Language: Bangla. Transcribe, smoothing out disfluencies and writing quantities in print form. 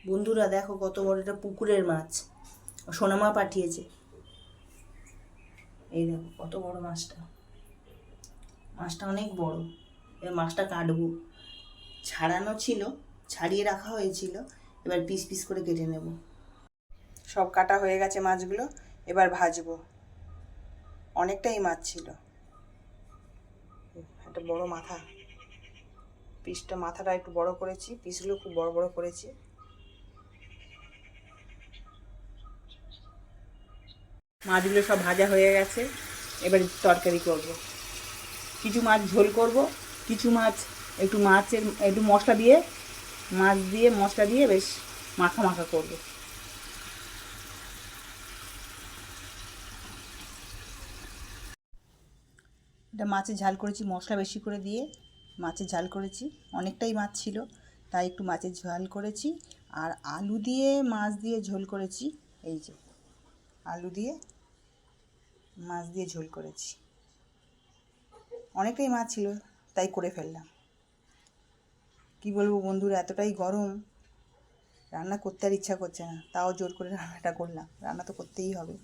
বন্ধুরা দেখো কত বড় একটা পুকুরের মাছ, সোনামা পাঠিয়েছে। এই দেখো কত বড় মাছটা, মাছটা অনেক বড়। এবার মাছটা কাটবো, ছাড়ানো ছিল, ছাড়িয়ে রাখা হয়েছিল, এবার পিস পিস করে কেটে নেব। সব কাটা হয়ে গেছে মাছগুলো, এবার ভাজবো। অনেকটাই মাছ ছিল, একটা বড় মাথা, পিসটা মাথাটা একটু বড় করেছি, পিসগুলো খুব বড় বড় করেছি। মাছগুলো সব ভাজা হয়ে গেছে, এবার তরকারি করব। কিছু মাছ ঝোল করব, কিছু মাছ একটু মশলা দিয়ে, মাছ দিয়ে মশলা দিয়ে বেশ মাখা মাখা করব। এটা মাছের ঝাল করেছি, মশলা বেশি করে দিয়ে মাছের ঝাল করেছি। অনেকটাই মাছ ছিল, তাই একটু মাছের ঝাল করেছি। আর আলু দিয়ে মাছ দিয়ে ঝোল করেছি। এই যে আলু দিয়ে মাছ দিয়ে ঝোল করেছি, অনেকটাই মাছ ছিল তাই করে ফেললাম। কি বলবো বন্ধুরা, এতটাই গরম, রান্না করতে আর ইচ্ছা করছে না, তাও জোর করে রান্নাটা করলাম, রান্না তো করতেই হবে।